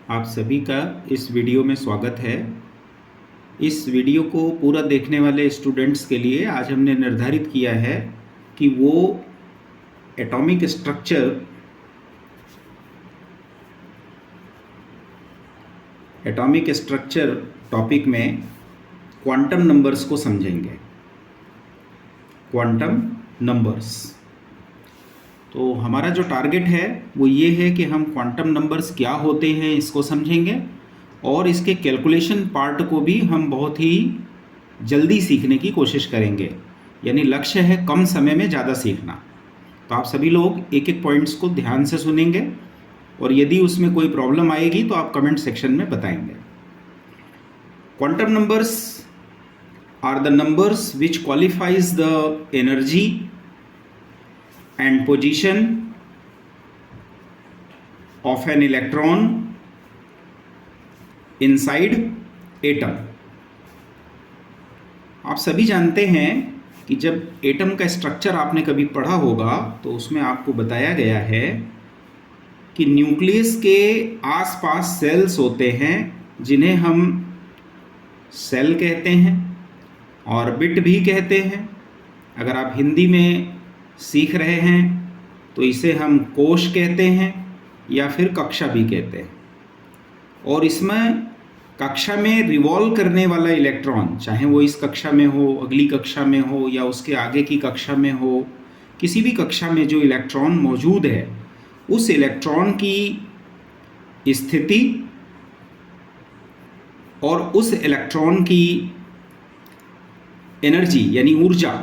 आप सभी का इस वीडियो में स्वागत है। इस वीडियो को पूरा देखने वाले स्टूडेंट्स के लिए आज हमने निर्धारित किया है कि वो एटॉमिक स्ट्रक्चर टॉपिक में क्वांटम नंबर्स को समझेंगे। क्वांटम नंबर्स, तो हमारा जो टारगेट है वो ये है कि हम क्वांटम नंबर्स क्या होते हैं इसको समझेंगे और इसके कैलकुलेशन पार्ट को भी हम बहुत ही जल्दी सीखने की कोशिश करेंगे। यानी लक्ष्य है कम समय में ज़्यादा सीखना। तो आप सभी लोग एक एक पॉइंट्स को ध्यान से सुनेंगे और यदि उसमें कोई प्रॉब्लम आएगी तो आप कमेंट सेक्शन में बताएंगे। Quantum numbers are the numbers which qualifies the energy and position of an electron inside atom। आप सभी जानते हैं कि जब एटम का स्ट्रक्चर आपने कभी पढ़ा होगा तो उसमें आपको बताया गया है कि न्यूक्लियस के आसपास सेल्स होते हैं जिन्हें हम सेल कहते हैं, ऑर्बिट भी कहते हैं। अगर आप हिंदी में सीख रहे हैं तो इसे हम कोश कहते हैं या फिर कक्षा भी कहते हैं। और इसमें कक्षा में रिवॉल्व करने वाला इलेक्ट्रॉन, चाहे वो इस कक्षा में हो, अगली कक्षा में हो या उसके आगे की कक्षा में हो, किसी भी कक्षा में जो इलेक्ट्रॉन मौजूद है उस इलेक्ट्रॉन की स्थिति और उस इलेक्ट्रॉन की एनर्जी यानी ऊर्जा,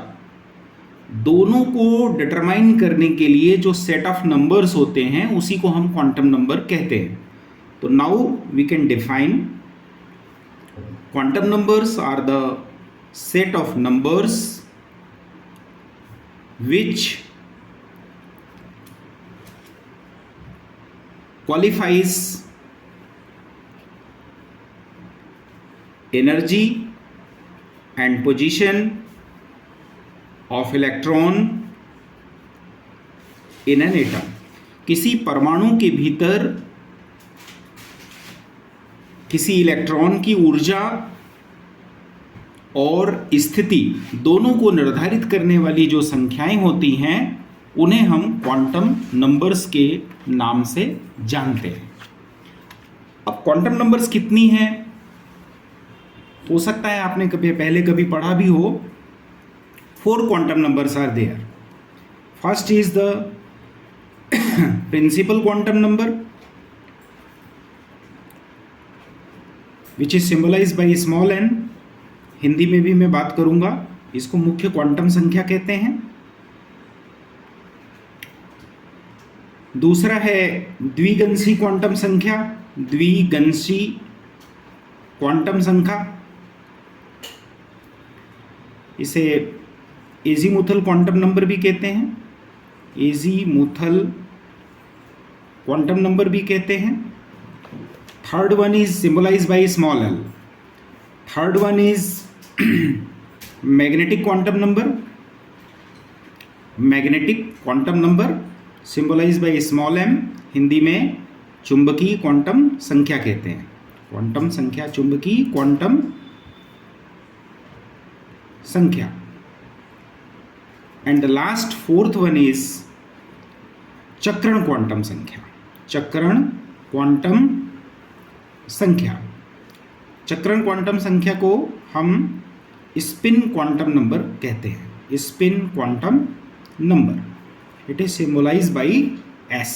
दोनों को डिटरमाइन करने के लिए जो सेट ऑफ नंबर्स होते हैं उसी को हम क्वांटम नंबर कहते हैं। तो now we can define quantum numbers are the set of numbers which qualifies energy and position of electron in an atom. किसी परमाणु के भीतर किसी इलेक्ट्रॉन की ऊर्जा और स्थिति दोनों को निर्धारित करने वाली जो संख्याएं होती हैं उन्हें हम क्वांटम नंबर्स के नाम से जानते हैं। अब क्वांटम नंबर्स कितनी हैं? हो सकता है आपने कभी पढ़ा भी हो। 4 quantum numbers are there. First is the principal quantum number, which is symbolized by small n। Hindi में भी मैं बात करूंगा, इसको मुख्य क्वांटम संख्या कहते हैं। दूसरा है द्विगंशी क्वांटम संख्या, द्विगंशी क्वांटम संख्या, इसे एजीमुथल क्वांटम नंबर भी कहते हैं, एजीमुथल क्वांटम नंबर भी कहते हैं। Third one is symbolize by small L. Third one is magnetic quantum number, magnetic quantum number symbolize by small M. Hindi में चुंबकीय क्वांटम संख्या कहते हैं, क्वांटम संख्या, चुंबकीय क्वांटम संख्या। And the last fourth one is चक्रण क्वांटम संख्या, चक्रण क्वांटम संख्या। चक्रण क्वांटम संख्या को हम स्पिन क्वांटम नंबर कहते हैं, spin quantum number. It is symbolised by S.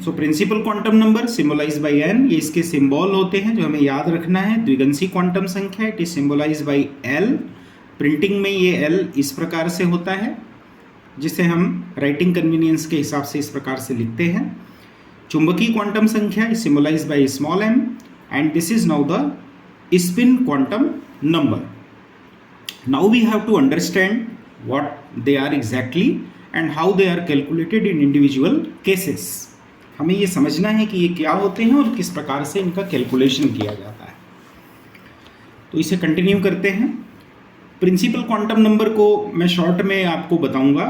So principal quantum number symbolised by N, ये इसके सिंबल होते हैं जो हमें याद रखना है। द्विगंशी क्वांटम संख्या, it is symbolised by L. Printing में ये एल इस प्रकार से होता है जिसे हम राइटिंग कन्वीनियंस के हिसाब से इस प्रकार से लिखते हैं। चुंबकीय क्वांटम संख्या is symbolised by small M and this is now the spin quantum number. Now we have to understand what they are exactly and how they are calculated in individual cases. हमें ये समझना है कि ये क्या होते हैं और किस प्रकार से इनका कैलकुलेशन किया जाता है। तो इसे कंटिन्यू करते हैं। प्रिंसिपल क्वांटम नंबर को मैं शॉर्ट में आपको बताऊंगा।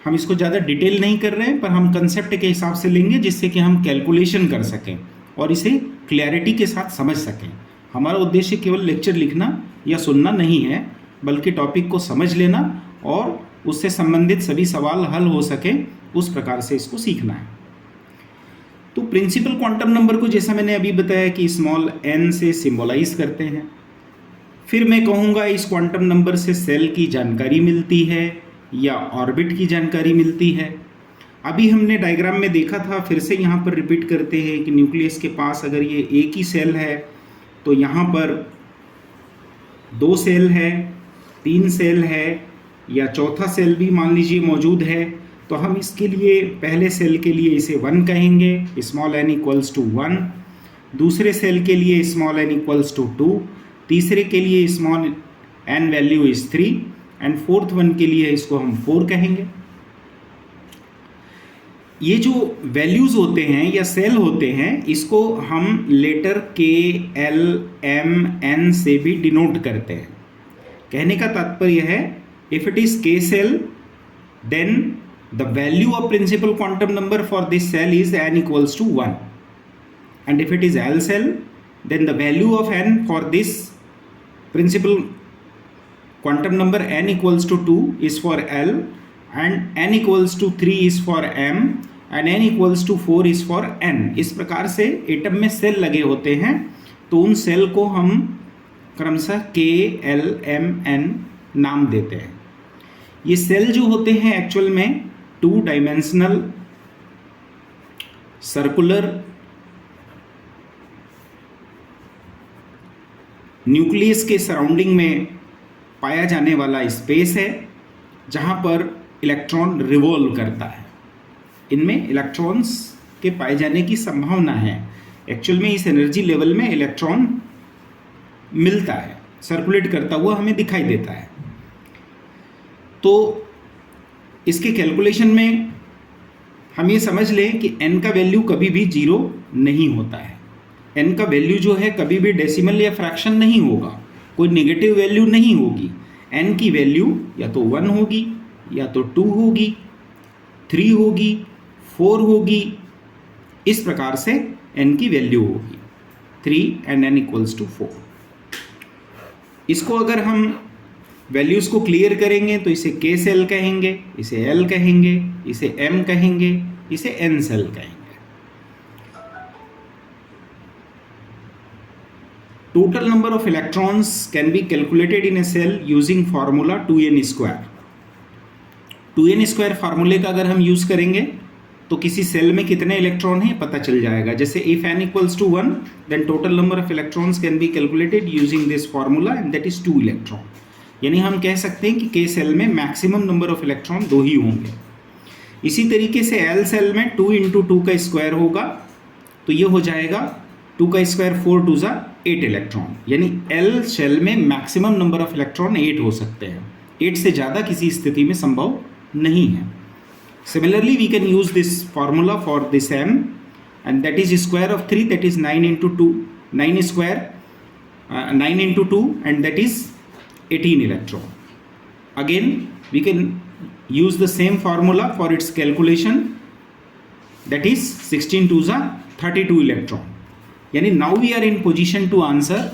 हम इसको ज़्यादा डिटेल नहीं कर रहे हैं, पर हम कंसेप्ट के हिसाब से लेंगे जिससे कि हम कैलकुलेशन कर सकें और इसे क्लैरिटी के साथ समझ सकें। हमारा उद्देश्य केवल लेक्चर लिखना या सुनना नहीं है, बल्कि टॉपिक को समझ लेना और उससे संबंधित सभी सवाल हल हो सके उस प्रकार से इसको सीखना है। तो प्रिंसिपल क्वांटम नंबर को जैसा मैंने अभी बताया कि स्मॉल n से सिंबलाइज करते हैं। फिर मैं कहूँगा इस क्वांटम नंबर से सेल की जानकारी मिलती है या ऑर्बिट की जानकारी मिलती है। अभी हमने डायग्राम में देखा था, फिर से यहाँ पर रिपीट करते हैं कि न्यूक्लियस के पास अगर ये एक ही सेल है तो यहाँ पर 2 सेल है, 3 सेल है या चौथा सेल भी मान लीजिए मौजूद है, तो हम इसके लिए पहले सेल के लिए इसे 1 कहेंगे, स्मॉल n इक्वल्स टू 1। दूसरे सेल के लिए स्मॉल n इक्वल्स टू 2। तीसरे के लिए small n value is 3 and fourth one के लिए इसको हम 4 कहेंगे। ये जो वैल्यूज़ होते हैं या सेल होते हैं, इसको हम letter K, L, M, N से भी डिनोट करते हैं। कहने का तात्पर्य है if it is K cell then the value of principal quantum number for this cell is n equals to 1 and if it is L cell then the value of n for this principal quantum number n equals to 2 is for L and n equals to 3 is for M and n equals to 4 is for N। इस प्रकार से atom में cell लगे होते हैं, तो उन cell को हम क्रमशः K, L, M, N नाम देते हैं। ये सेल जो होते हैं एक्चुअल में 2 डायमेंशनल सर्कुलर न्यूक्लियस के सराउंडिंग में पाया जाने वाला स्पेस है जहाँ पर इलेक्ट्रॉन रिवॉल्व करता है। इनमें इलेक्ट्रॉन्स के पाए जाने की संभावना है। एक्चुअल में इस एनर्जी लेवल में इलेक्ट्रॉन मिलता है, सर्कुलेट करता हुआ हमें दिखाई देता है। तो इसके कैलकुलेशन में हम ये समझ लें कि n का वैल्यू कभी भी 0 नहीं होता है। n का वैल्यू जो है कभी भी डेसिमल या फ्रैक्शन नहीं होगा, कोई नेगेटिव वैल्यू नहीं होगी। n की वैल्यू या तो 1 होगी या तो 2 होगी, 3 होगी, 4 होगी, इस प्रकार से n की वैल्यू होगी 3 एंड n इक्वल्स टू 4। इसको अगर हम वैल्यूज़ को क्लियर करेंगे तो इसे K सेल कहेंगे, इसे L कहेंगे, इसे M कहेंगे, इसे N सेल कहेंगे। Total number of electrons can be calculated in a cell using formula 2n square। 2n square फार्मूले का अगर हम यूज़ करेंगे तो किसी सेल में कितने इलेक्ट्रॉन हैं पता चल जाएगा। जैसे if n equals to 1 then total number of electrons can be calculated using this formula and that is 2 electron। यानी हम कह सकते हैं कि K सेल में मैक्सिमम नंबर ऑफ इलेक्ट्रॉन 2 ही होंगे। इसी तरीके से L सेल में 2 × 2 का स्क्वायर होगा, तो ये हो जाएगा 2 का स्क्वायर 4 2 ज़ा 8 इलेक्ट्रॉन। यानी L शेल में मैक्सिमम नंबर ऑफ इलेक्ट्रॉन 8 हो सकते हैं। 8 से ज़्यादा किसी स्थिति में संभव नहीं है। Similarly we can use this formula for this M and that is square of 3 that is 9 × 2 9 square 9 × 2 and that is 18 electron. Again we can use the same formula for its calculation, that is 16 2 ज़ा 32 electron. यानी now we are in position to answer.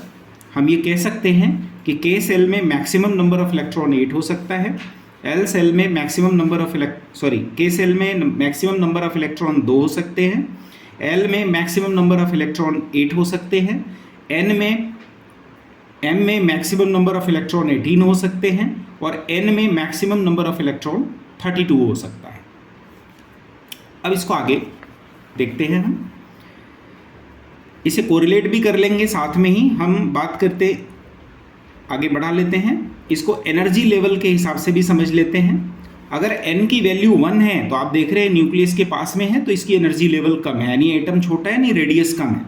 हम ये कह सकते हैं कि K cell में maximum number of electron 8 हो सकता है, L सेल में maximum number of K cell में मैक्सिमम नंबर ऑफ इलेक्ट्रॉन 2 हो सकते हैं, L में मैक्सिमम नंबर ऑफ इलेक्ट्रॉन 8 हो सकते हैं, M में मैक्सिमम नंबर ऑफ इलेक्ट्रॉन 18 हो सकते हैं और N में मैक्सिमम नंबर ऑफ इलेक्ट्रॉन 32 हो सकता है। अब इसको आगे देखते हैं, हम इसे कोरिलेट भी कर लेंगे, साथ में ही हम बात करते आगे बढ़ा लेते हैं। इसको एनर्जी लेवल के हिसाब से भी समझ लेते हैं। अगर n की वैल्यू 1 है तो आप देख रहे हैं न्यूक्लियस के पास में है तो इसकी एनर्जी लेवल कम है, यानी एटम छोटा है, यानी रेडियस कम है।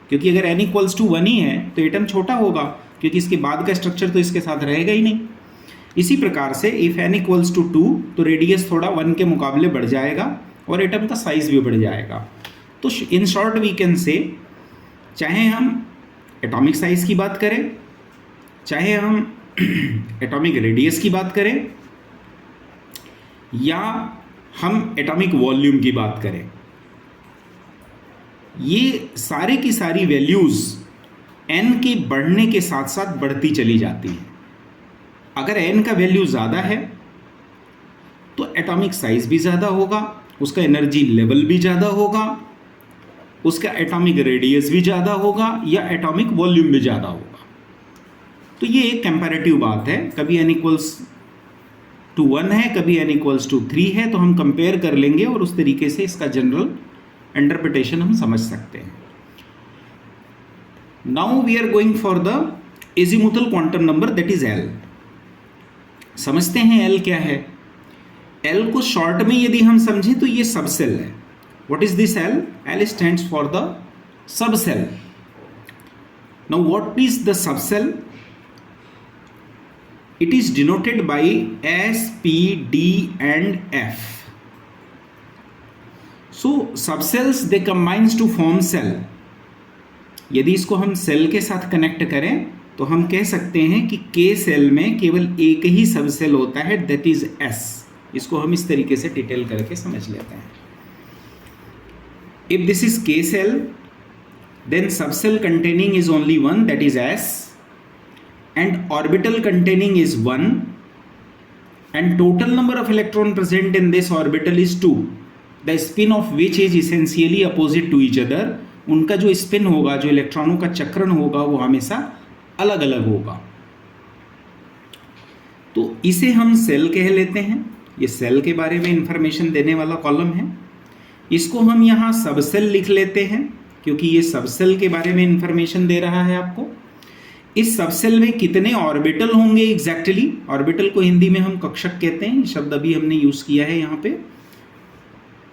क्योंकि अगर n इक्वल्स टू 1 ही है तो एटम छोटा होगा, क्योंकि इसके बाद का स्ट्रक्चर तो इसके साथ रहेगा ही नहीं। इसी प्रकार से इफ n इक्वल्स टू 2 तो रेडियस थोड़ा 1 के मुकाबले बढ़ जाएगा और एटम का साइज भी बढ़ जाएगा। तो in short we can say, चाहे हम एटॉमिक साइज की बात करें, चाहे हम एटॉमिक रेडियस की बात करें, या हम एटॉमिक वॉल्यूम की बात करें, ये सारे की सारी वैल्यूज़ n के बढ़ने के साथ साथ बढ़ती चली जाती हैं। अगर n का वैल्यू ज़्यादा है तो एटॉमिक साइज भी ज़्यादा होगा, उसका एनर्जी लेवल भी ज़्यादा होगा, उसका एटॉमिक रेडियस भी ज़्यादा होगा, या एटॉमिक वॉल्यूम भी ज़्यादा होगा। तो ये एक कंपैरेटिव बात है, कभी n इक्वल्स टू 1 है, कभी n इक्वल्स टू 3 है, तो हम कंपेयर कर लेंगे और उस तरीके से इसका जनरल इंटरप्रिटेशन हम समझ सकते हैं। Now we are going for the azimuthal quantum number, that is L। समझते हैं L क्या है। L को शॉर्ट में यदि हम समझें तो ये सबसेल है। What is this L? L stands for the subshell. Now what is the subshell? It is denoted by S, P, D and F. So subcells they combines to form cell. यदि इसको हम cell के साथ connect करें तो हम कह सकते हैं कि K सेल में केवल एक ही सबसेल होता है, that is S। इसको हम इस तरीके से डिटेल करके समझ लेते हैं। If this is K cell, then subcell containing is only one, that is S, and orbital containing is 1, and total number of electron present in this orbital is 2, the spin of which is essentially opposite to each other। उनका जो spin होगा, जो इलेक्ट्रॉनों का चक्रण होगा, वो हमेशा अलग अलग होगा। तो इसे हम सेल कह लेते हैं। ये सेल के बारे में इंफॉर्मेशन देने वाला कॉलम है। इसको हम यहाँ सबसेल लिख लेते हैं क्योंकि ये सबसेल के बारे में इंफॉर्मेशन दे रहा है आपको। इस सबसेल में कितने ऑर्बिटल होंगे एग्जैक्टली? ऑर्बिटल को हिंदी में हम कक्षक कहते हैं, शब्द अभी हमने यूज किया है यहाँ पे।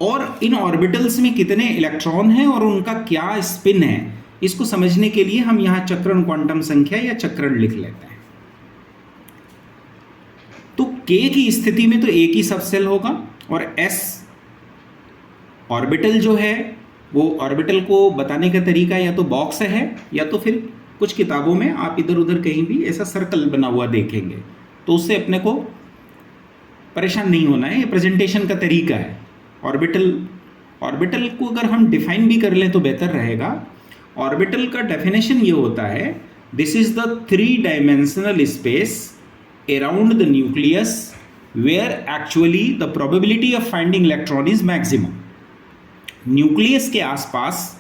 और इन ऑर्बिटल्स में कितने इलेक्ट्रॉन हैं और उनका क्या स्पिन है, इसको समझने के लिए हम यहाँ चक्रण क्वांटम संख्या या चक्रण लिख लेते हैं। तो K की स्थिति में तो एक ही सबसेल होगा और S ऑर्बिटल जो है वो ऑर्बिटल को बताने का तरीका या तो बॉक्स है या तो फिर कुछ किताबों में आप इधर उधर कहीं भी ऐसा सर्कल बना हुआ देखेंगे, तो उससे अपने को परेशान नहीं होना है। ये प्रेजेंटेशन का तरीका है। ऑर्बिटल को अगर हम डिफाइन भी कर लें तो बेहतर रहेगा। ऑर्बिटल का डेफिनेशन ये होता है, this is the 3 dimensional space around the nucleus where actually the probability of finding electron is maximum. Nucleus के आसपास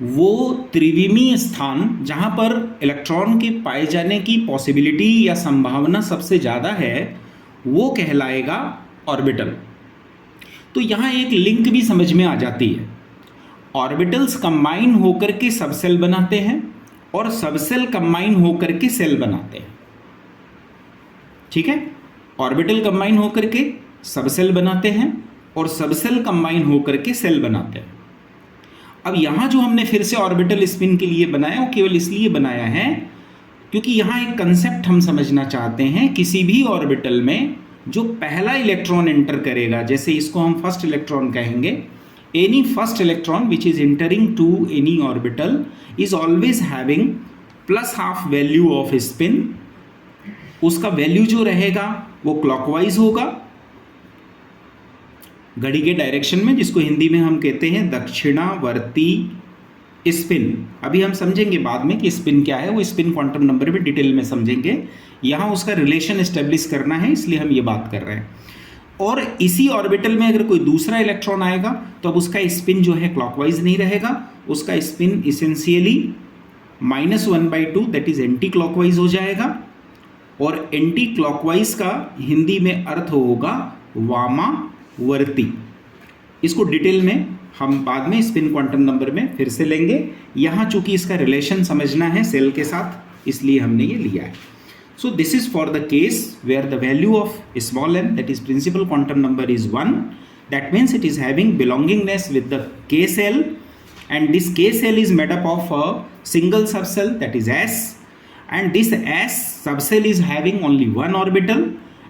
वो त्रिविमीय स्थान जहाँ पर इलेक्ट्रॉन के पाए जाने की पॉसिबिलिटी या संभावना सबसे ज़्यादा है, वो कहलाएगा ऑर्बिटल। तो यहाँ एक लिंक भी समझ में आ जाती है। ऑर्बिटल्स कंबाइन होकर के सबसेल बनाते हैं और सबसेल कंबाइन होकर के सेल बनाते हैं। ठीक है, ऑर्बिटल कंबाइन होकर के सबसेल बनाते हैं और सबसेल कंबाइन होकर के सेल बनाते हैं। अब यहाँ जो हमने फिर से ऑर्बिटल स्पिन के लिए बनाया, वो केवल इसलिए बनाया है क्योंकि यहाँ एक कंसेप्ट हम समझना चाहते हैं। किसी भी ऑर्बिटल में जो पहला इलेक्ट्रॉन एंटर करेगा, जैसे इसको हम फर्स्ट इलेक्ट्रॉन कहेंगे, any first electron which is entering to any orbital is always having +½ value of spin. उसका वैल्यू जो रहेगा वो क्लॉकवाइज होगा, घड़ी के डायरेक्शन में, जिसको हिंदी में हम कहते हैं दक्षिणावर्ती स्पिन। अभी हम समझेंगे बाद में कि स्पिन क्या है, वो स्पिन क्वांटम नंबर में डिटेल में समझेंगे। यहाँ उसका रिलेशन एस्टेब्लिश करना है, इसलिए हम ये बात कर रहे हैं। और इसी ऑर्बिटल में अगर कोई दूसरा इलेक्ट्रॉन आएगा तो अब उसका स्पिन जो है क्लॉकवाइज नहीं रहेगा, उसका spin essentially -1/2 that is anti clockwise हो जाएगा। और एंटी क्लॉकवाइज का हिंदी में अर्थ होगा वामावर्ती। इसको डिटेल में हम बाद में स्पिन क्वांटम नंबर में फिर से लेंगे। यहाँ चूंकि इसका रिलेशन समझना है सेल के साथ, इसलिए हमने ये लिया है। So this is for the case where the value of small n that is principal quantum number is 1, that means it is having belongingness with the K cell, and this K cell is made up of a single subcell, that is S, and this S subcell is having only one orbital,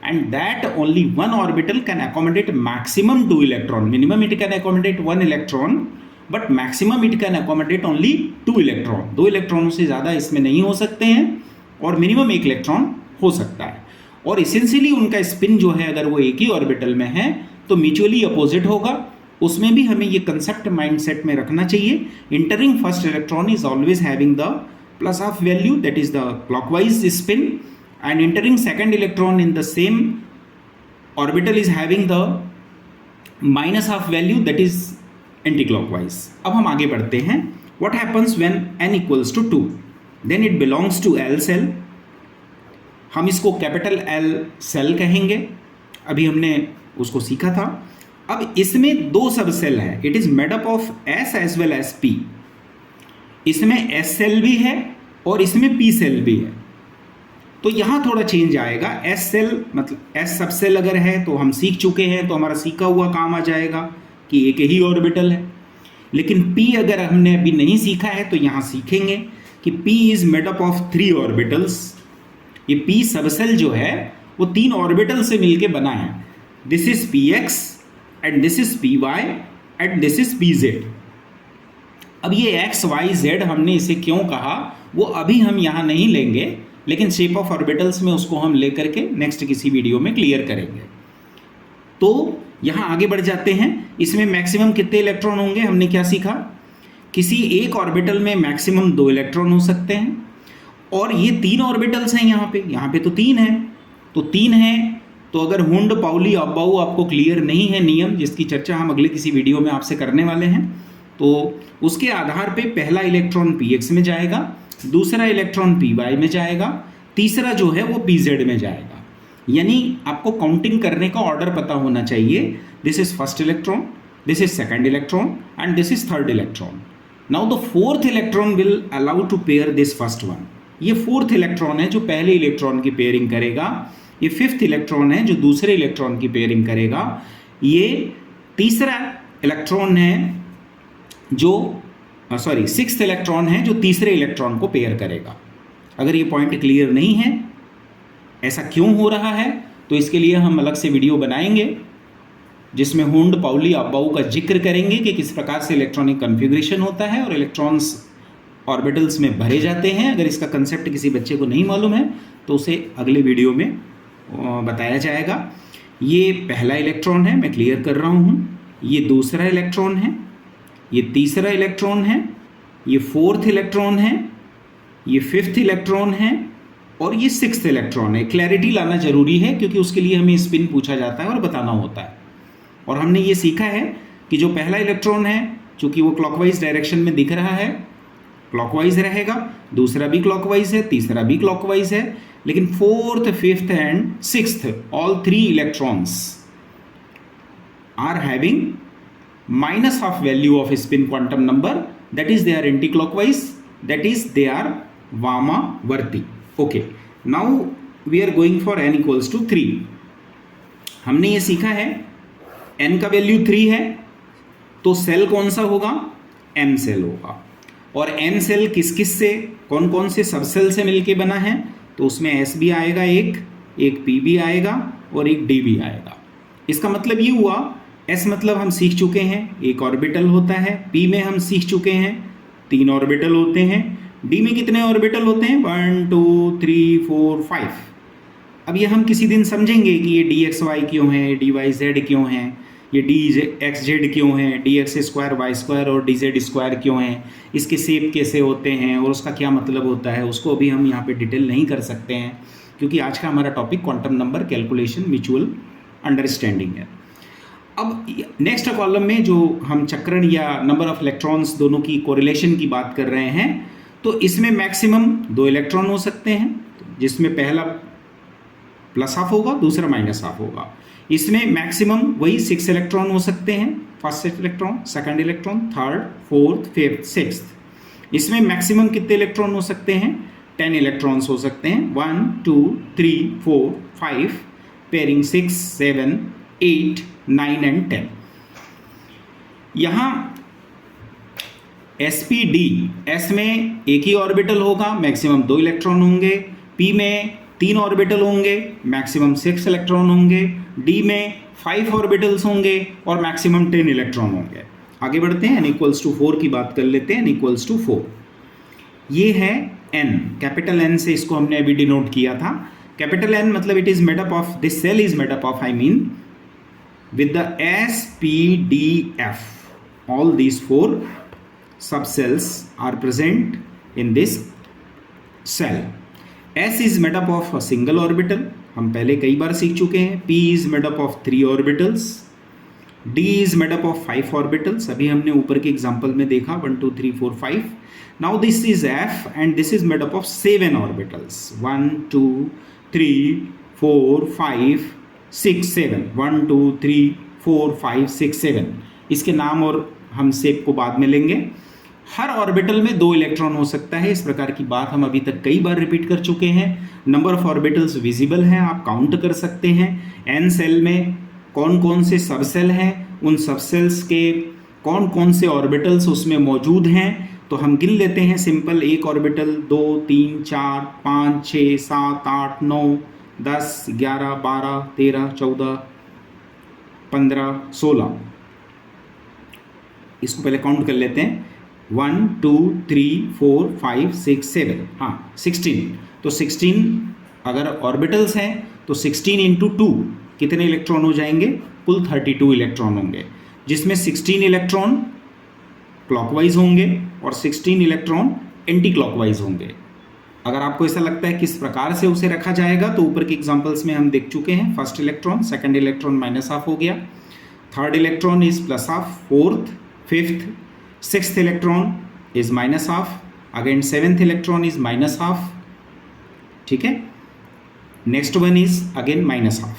and that only one orbital can accommodate maximum 2 electron. Minimum it can accommodate 1 electron, but maximum it can accommodate only 2 electron. 2 इलेक्ट्रॉनों से ज़्यादा इसमें नहीं हो सकते हैं और minimum 1 electron हो सकता है। और इसेंशियली उनका स्पिन जो है अगर वो एक ही ऑर्बिटल में है तो म्यूचुअली अपोजिट होगा। उसमें भी हमें ये कंसेप्ट माइंडसेट में रखना चाहिए। Entering first electron is always having the plus of value that is the clockwise spin, and entering second electron in the same orbital is having the minus of value that is anti clockwise. अब हम आगे बढ़ते हैं। What happens when n equals to 2, then it belongs to L cell. हम इसको capital L cell कहेंगे, अभी हमने उसको सीखा था। अब इसमें दो सब सेल है, it is made up of S as well as P। इसमें S सेल भी है और इसमें P सेल भी है। तो यहाँ थोड़ा चेंज आएगा। S सेल मतलब S सब सेल अगर है तो हम सीख चुके हैं, तो हमारा सीखा हुआ काम आ जाएगा कि एक ही ऑर्बिटल है। लेकिन P अगर हमने अभी नहीं सीखा है तो यहाँ सीखेंगे कि P is made up of 3 orbitals. ये P सब सेल जो है वो 3 ऑर्बिटल से मिलके बना है। This is Px and this is Py and this is Pz। अब ये x y z हमने इसे क्यों कहा वो अभी हम यहाँ नहीं लेंगे, लेकिन शेप ऑफ ऑर्बिटल्स में उसको हम लेकर के नेक्स्ट किसी वीडियो में क्लियर करेंगे। तो यहाँ आगे बढ़ जाते हैं। इसमें मैक्सिमम कितने इलेक्ट्रॉन होंगे हमने क्या सीखा? किसी एक ऑर्बिटल में मैक्सिमम 2 इलेक्ट्रॉन हो सकते हैं, और ये 3 ऑर्बिटल्स हैं यहाँ पे तो 3 है। तो 3 है तो अगर हुंड पाउली अबाउ आपको क्लियर नहीं है नियम, जिसकी चर्चा हम अगले किसी वीडियो में आपसे करने वाले हैं, तो उसके आधार पे पहला इलेक्ट्रॉन Px में जाएगा, दूसरा इलेक्ट्रॉन Py में जाएगा, तीसरा जो है वो Pz में जाएगा। यानी आपको काउंटिंग करने का ऑर्डर पता होना चाहिए। This is first electron, this is second electron and this is third electron. Now the fourth electron will allow to pair this first one. ये फोर्थ इलेक्ट्रॉन है जो पहले इलेक्ट्रॉन की पेयरिंग करेगा। ये फिफ्थ इलेक्ट्रॉन है जो दूसरे इलेक्ट्रॉन की पेयरिंग करेगा। ये तीसरा इलेक्ट्रॉन है जो सिक्स्थ इलेक्ट्रॉन है जो तीसरे इलेक्ट्रॉन को पेयर करेगा। अगर ये पॉइंट क्लियर नहीं है ऐसा क्यों हो रहा है, तो इसके लिए हम अलग से वीडियो बनाएंगे जिसमें हुंड पाउली अबाउ का जिक्र करेंगे कि किस प्रकार से इलेक्ट्रॉनिक कन्फिग्रेशन होता है और इलेक्ट्रॉन्स ऑर्बिटल्स में भरे जाते हैं। अगर इसका कंसेप्ट किसी बच्चे को नहीं मालूम है तो उसे अगले वीडियो में बताया जाएगा। ये पहला इलेक्ट्रॉन है, मैं क्लियर कर रहा हूँ। ये दूसरा इलेक्ट्रॉन है, ये तीसरा इलेक्ट्रॉन है, ये फोर्थ इलेक्ट्रॉन है, ये फिफ्थ इलेक्ट्रॉन है और ये सिक्स्थ इलेक्ट्रॉन है। क्लैरिटी लाना जरूरी है क्योंकि उसके लिए हमें स्पिन पूछा जाता है और बताना होता है। और हमने ये सीखा है कि जो पहला इलेक्ट्रॉन है चूंकि वो क्लॉकवाइज डायरेक्शन में दिख रहा है, क्लॉकवाइज रहेगा, दूसरा भी क्लॉकवाइज है, तीसरा भी क्लॉकवाइज है, लेकिन fourth, fifth and sixth all 3 electrons are having minus of value of spin quantum number, that is they are anti-clockwise, that is they are वामावर्ती। Okay, now we are going for n equals to 3। हमने ये सीखा है n का value 3 है तो cell कौन सा होगा? m सेल होगा। और m सेल किस किस से, कौन कौन से सब सेल से मिलके बना है? तो उसमें s भी आएगा, एक p भी आएगा और एक d भी आएगा। इसका मतलब ये हुआ S मतलब हम सीख चुके हैं, एक ऑर्बिटल होता है। P में हम सीख चुके हैं 3 ऑर्बिटल होते हैं। D में कितने ऑर्बिटल होते हैं? 1 2 3 4 5। अब ये हम किसी दिन समझेंगे कि ये dxy क्यों है, dyz क्यों है, ये dxz क्यों है, dx स्क्वायर वाई स्क्वायर और dz स्क्वायर क्यों है, इसके शेप कैसे होते हैं और उसका क्या मतलब होता है, उसको अभी हम यहाँ पे डिटेल नहीं कर सकते हैं क्योंकि आज का हमारा topic quantum number calculation mutual understanding है। अब नेक्स्ट कॉलम में जो हम चक्रण या नंबर ऑफ इलेक्ट्रॉन्स दोनों की कोरिलेशन की बात कर रहे हैं, तो इसमें मैक्सिमम 2 इलेक्ट्रॉन हो सकते हैं, जिसमें पहला प्लस हाफ होगा, दूसरा माइनस हाफ होगा। इसमें मैक्सिमम वही 6 इलेक्ट्रॉन हो सकते हैं, first electron, second electron, third, fourth, fifth, sixth. इसमें मैक्सिमम कितने इलेक्ट्रॉन हो सकते हैं? 10 इलेक्ट्रॉन्स हो सकते हैं। 1 2 3 4 5 पेयरिंग 6 7 8 9 एंड 10। यहाँ sp d, s में एक ही ऑर्बिटल होगा, मैक्सिमम 2 इलेक्ट्रॉन होंगे। p में 3 ऑर्बिटल होंगे, मैक्सिमम 6 इलेक्ट्रॉन होंगे। d में 5 ऑर्बिटल्स होंगे और मैक्सिमम 10 इलेक्ट्रॉन होंगे। आगे बढ़ते हैं, n इक्वल्स टू 4 की बात कर लेते हैं। n इक्वल्स टू 4 ये है n, कैपिटल N से इसको हमने अभी डिनोट किया था। कैपिटल N मतलब it is made up of, this cell is made up of, I mean with the SPDF. All these 4 subcells are present in this cell. S is made up of a single orbital, हम पहले कई बार सीख चुके हैं. P is made up of 3 orbitals. D is made up of 5 orbitals, अभी हमने ऊपर के एग्जाम्पल में देखा 1 2 3 4 5. Now this is F and this is made up of 7 orbitals. 1 2 3 4 5 6 7, 1 2 3 4 5 6 7. इसके नाम और हम शेप को बाद में लेंगे. हर ऑर्बिटल में 2 इलेक्ट्रॉन हो सकता है. इस प्रकार की बात हम अभी तक कई बार रिपीट कर चुके हैं. नंबर ऑफ ऑर्बिटल्स विजिबल हैं, आप काउंट कर सकते हैं. एन सेल में कौन कौन से सबसेल हैं, उन सबसेल्स के कौन कौन से ऑर्बिटल्स उसमें मौजूद हैं, तो हम गिन लेते हैं. सिंपल, एक ऑर्बिटल 2 3 4 5 6 7 8 9 10 11 12 13 14 15 16. इसको पहले काउंट कर लेते हैं. 1 2 3 4 5 6 7, हाँ 16. तो 16 अगर ऑर्बिटल्स हैं तो 16 इंटू 2 कितने इलेक्ट्रॉन हो जाएंगे? कुल 32 इलेक्ट्रॉन होंगे, जिसमें 16 इलेक्ट्रॉन क्लॉकवाइज होंगे और 16 इलेक्ट्रॉन एंटी क्लॉकवाइज होंगे. अगर आपको ऐसा लगता है किस प्रकार से उसे रखा जाएगा, तो ऊपर के एग्जांपल्स में हम देख चुके हैं. First electron, second electron minus half हो गया, third electron is plus half, fourth, fifth, sixth electron is minus half, again seventh electron is minus half. ठीक है, next one is again minus half.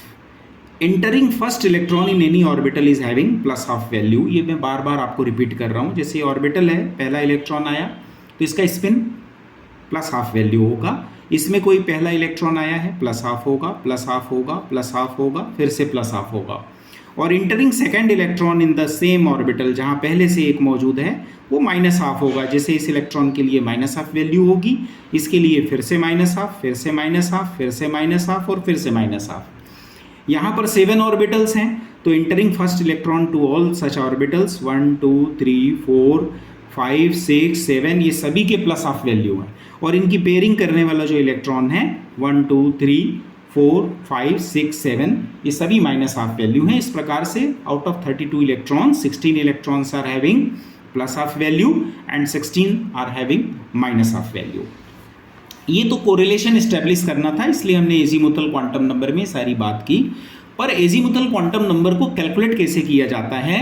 Entering first electron in any orbital is having plus half value. ये मैं बार बार आपको repeat कर रहा हूँ. जैसे ये ऑर्बिटल है, पहला इलेक्ट्रॉन आया तो इसका स्पिन प्लस हाफ वैल्यू होगा. इसमें कोई पहला इलेक्ट्रॉन आया है, प्लस हाफ होगा, प्लस हाफ होगा, प्लस हाफ होगा, फिर से प्लस हाफ होगा. और entering second electron in the same orbital, जहाँ पहले से एक मौजूद है, वो माइनस हाफ होगा. जैसे इस इलेक्ट्रॉन के लिए माइनस हाफ वैल्यू होगी, इसके लिए फिर से माइनस हाफ, फिर से माइनस हाफ, फिर से माइनस हाफ और फिर से माइनस हाफ. यहाँ पर 7 ऑर्बिटल्स हैं, तो entering first electron to all such orbitals 1 2 3 4 5 6 7, ये सभी के प्लस हाफ वैल्यू है. और इनकी पेयरिंग करने वाला जो इलेक्ट्रॉन है 1 2 3 4 5 6 7, ये सभी माइनस हाफ वैल्यू हैं. इस प्रकार से out of 32 electron 16 electrons are having plus half value and 16 are having minus half value. ये तो कोरिलेशन इस्टेब्लिश करना था, इसलिए हमने एजीमुथल क्वांटम नंबर में सारी बात की. पर एजीमुथल क्वांटम नंबर को कैलकुलेट कैसे किया जाता है,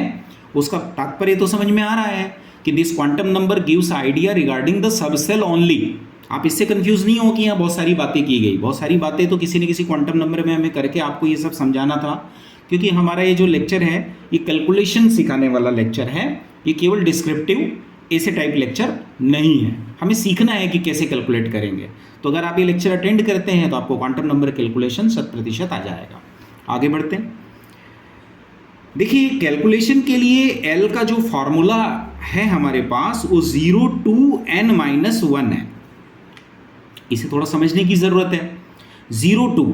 उसका तात्पर्य तो समझ में आ रहा है कि this quantum number gives idea regarding the subshell only. आप इससे कंफ्यूज नहीं हो कि यहाँ बहुत सारी बातें की गई. बहुत सारी बातें तो किसी न किसी क्वांटम नंबर में हमें करके आपको ये सब समझाना था, क्योंकि हमारा ये जो लेक्चर है ये कैलकुलेशन सिखाने वाला लेक्चर है. ये केवल डिस्क्रिप्टिव ऐसे टाइप लेक्चर नहीं है. हमें सीखना है कि कैसे कैलकुलेट करेंगे. तो अगर आप ये लेक्चर अटेंड करते हैं तो आपको क्वांटम नंबर कैलकुलेशन 100% आ जाएगा. आगे बढ़ते हैं. देखिए, कैलकुलेशन के लिए एल का जो फॉर्मूला है हमारे पास, वो 0 to n-1 है. इसे थोड़ा समझने की ज़रूरत है. 0 to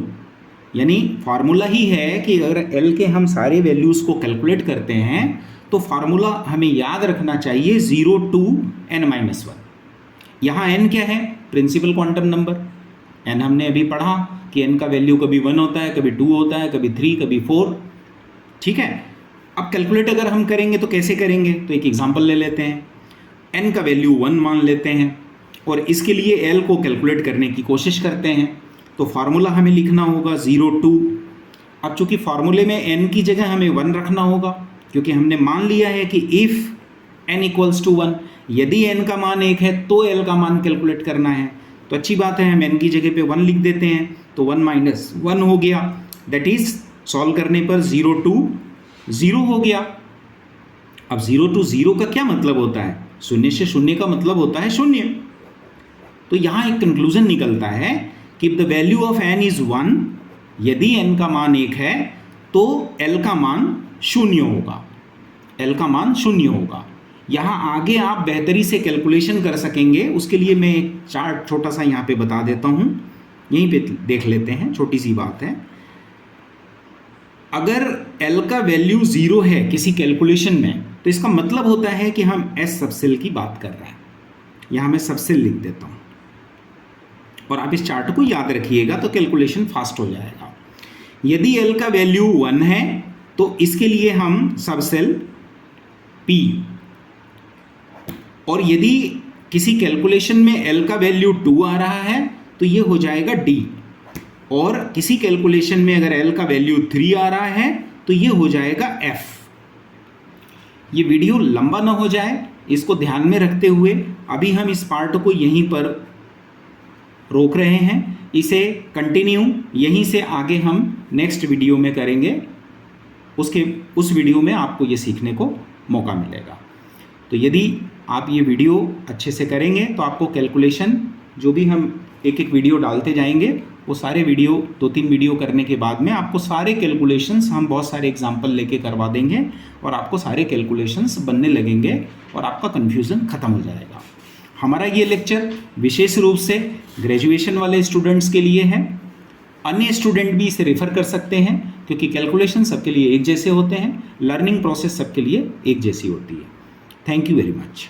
यानी फार्मूला ही है कि अगर एल के हम सारे वैल्यूज़ को कैलकुलेट करते हैं तो फार्मूला हमें याद रखना चाहिए 0 to n-1. यहाँ n क्या है? Principal quantum number. n हमने अभी पढ़ा कि n का वैल्यू कभी 1 होता है, कभी 2 होता है, कभी 3, कभी 4. ठीक है. अब कैलकुलेट अगर हम करेंगे तो कैसे करेंगे, तो एक एग्जांपल ले लेते हैं. n का वैल्यू 1 मान लेते हैं और इसके लिए l को कैलकुलेट करने की कोशिश करते हैं. तो फार्मूला हमें लिखना होगा 0 to. अब चूंकि फार्मूले में n की जगह हमें 1 रखना होगा, क्योंकि हमने मान लिया है कि इफ़ n इक्वल्स टू 1, यदि n का मान 1 है तो l का मान कैलकुलेट करना है. तो अच्छी बात है, हम n की जगह पे 1 लिख देते हैं, तो 1 माइनस 1 हो गया. दैट इज सॉल्व करने पर 0 to 0 हो गया. अब 0 to 0 का क्या मतलब होता है? शून्य से शून्य का मतलब होता है शून्य. तो यहाँ एक कंक्लूजन निकलता है कि the value of n is 1, यदि n का मान 1 है तो l का मान शून्य होगा. l का मान शून्य होगा. यहाँ आगे आप बेहतरी से कैलकुलेशन कर सकेंगे, उसके लिए मैं एक चार्ट छोटा सा यहाँ पे बता देता हूँ. यहीं पे देख लेते हैं, छोटी सी बात है. अगर l का वैल्यू 0 है किसी कैलकुलेशन में, तो इसका मतलब होता है कि हम s सबसेल की बात कर रहे हैं. यहाँ मैं सबसेल लिख देता हूँ. और आप इस चार्ट को याद रखिएगा तो कैलकुलेशन फास्ट हो जाएगा। यदि L का वैल्यू 1 है तो इसके लिए हम सब सेल P, और यदि किसी कैलकुलेशन में L का वैल्यू 2 आ रहा है तो ये हो जाएगा D, और किसी कैलकुलेशन में अगर L का वैल्यू 3 आ रहा है तो ये हो जाएगा F। ये वीडियो लंबा ना हो जाए इसको ध्यान में रखते हुए अभी हम इस पार्ट को यहीं पर रोक रहे हैं, इसे कंटिन्यू यहीं से आगे हम नेक्स्ट वीडियो में करेंगे। उस वीडियो में आपको ये सीखने को मौका मिलेगा। तो यदि आप ये वीडियो अच्छे से करेंगे तो आपको कैलकुलेशन, जो भी हम एक एक वीडियो डालते जाएंगे, वो सारे वीडियो 2-3 वीडियो करने के बाद में आपको सारे कैलकुलेशंस हम बहुत सारे एग्जाम्पल लेके करवा देंगे और आपको सारे कैलकुलेशंस बनने लगेंगे और आपका कन्फ्यूज़न ख़त्म हो जाएगा। हमारा ये लेक्चर विशेष रूप से ग्रेजुएशन वाले स्टूडेंट्स के लिए है, अन्य स्टूडेंट भी इसे रेफ़र कर सकते हैं क्योंकि कैलकुलेशन सबके लिए एक जैसे होते हैं, लर्निंग प्रोसेस सबके लिए एक जैसी होती है। Thank you very much.